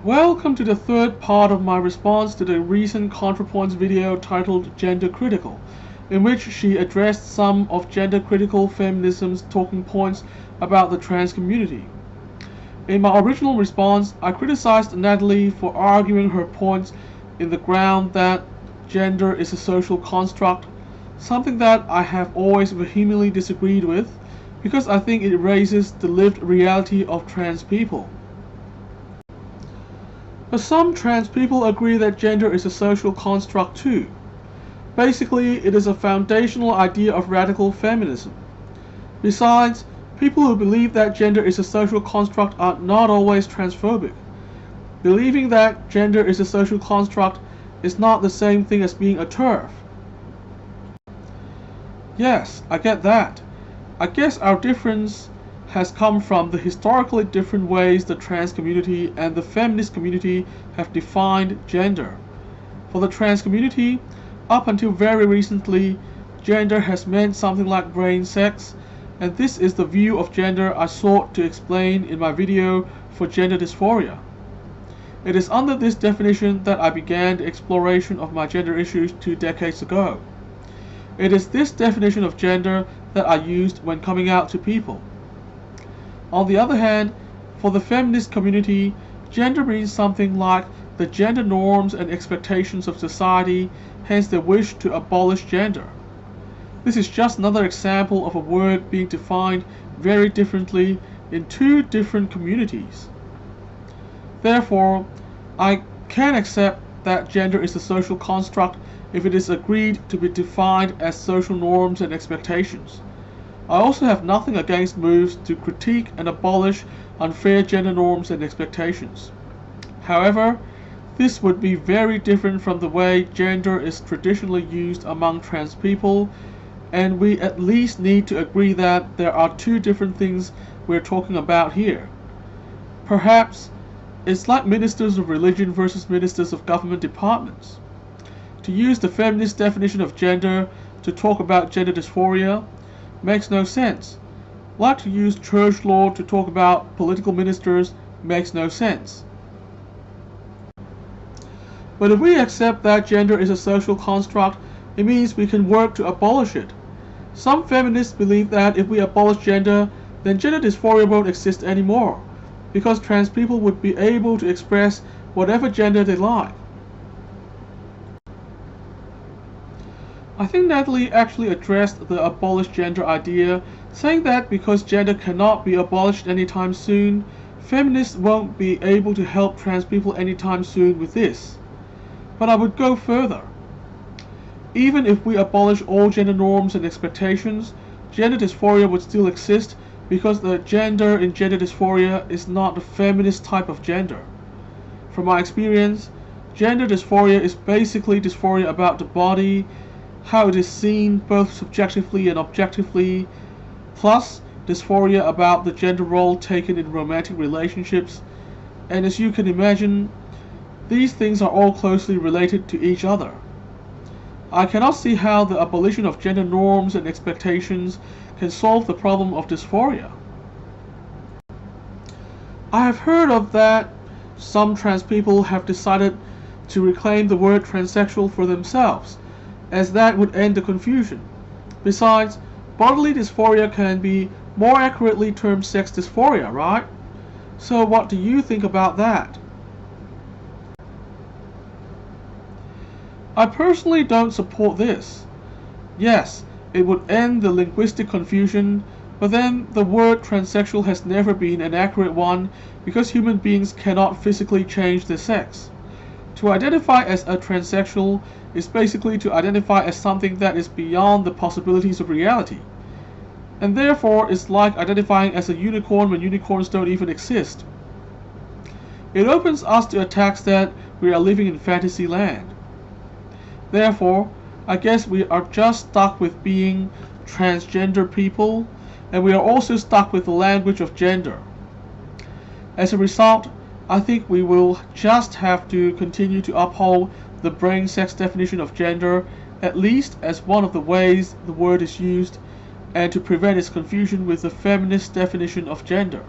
Welcome to the third part of my response to the recent ContraPoints video titled Gender Critical, in which she addressed some of Gender Critical Feminism's talking points about the trans community. In my original response, I criticized Natalie for arguing her points in the ground that gender is a social construct, something that I have always vehemently disagreed with, because I think it erases the lived reality of trans people. But some trans people agree that gender is a social construct too. Basically, it is a foundational idea of radical feminism. Besides, people who believe that gender is a social construct are not always transphobic. Believing that gender is a social construct is not the same thing as being a TERF. Yes, I get that. I guess our difference has come from the historically different ways the trans community and the feminist community have defined gender. For the trans community, up until very recently, gender has meant something like brain sex, and this is the view of gender I sought to explain in my video for gender dysphoria. It is under this definition that I began the exploration of my gender issues 2 decades ago. It is this definition of gender that I used when coming out to people. On the other hand, for the feminist community, gender means something like the gender norms and expectations of society, hence their wish to abolish gender. This is just another example of a word being defined very differently in two different communities. Therefore, I can accept that gender is a social construct if it is agreed to be defined as social norms and expectations. I also have nothing against moves to critique and abolish unfair gender norms and expectations. However, this would be very different from the way gender is traditionally used among trans people, and we at least need to agree that there are two different things we're talking about here. Perhaps it's like ministers of religion versus ministers of government departments. To use the feminist definition of gender to talk about gender dysphoria makes no sense. Like to use church law to talk about political ministers makes no sense. But if we accept that gender is a social construct, it means we can work to abolish it. Some feminists believe that if we abolish gender, then gender dysphoria won't exist anymore, because trans people would be able to express whatever gender they like. I think Natalie actually addressed the abolish gender idea, saying that because gender cannot be abolished anytime soon, feminists won't be able to help trans people anytime soon with this. But I would go further. Even if we abolish all gender norms and expectations, gender dysphoria would still exist because the gender in gender dysphoria is not the feminist type of gender. From my experience, gender dysphoria is basically dysphoria about the body, how it is seen both subjectively and objectively, plus dysphoria about the gender role taken in romantic relationships, and as you can imagine, these things are all closely related to each other. I cannot see how the abolition of gender norms and expectations can solve the problem of dysphoria. I have heard of that some trans people have decided to reclaim the word transsexual for themselves, as that would end the confusion. Besides, bodily dysphoria can be more accurately termed sex dysphoria, right? So what do you think about that? I personally don't support this. Yes, it would end the linguistic confusion, but then the word transsexual has never been an accurate one because human beings cannot physically change their sex. To identify as a transsexual is basically to identify as something that is beyond the possibilities of reality. And therefore it's like identifying as a unicorn when unicorns don't even exist. It opens us to attacks that we are living in fantasy land. Therefore, I guess we are just stuck with being transgender people, and we are also stuck with the language of gender. As a result, I think we will just have to continue to uphold the brain sex definition of gender, at least as one of the ways the word is used, and to prevent its confusion with the feminist definition of gender.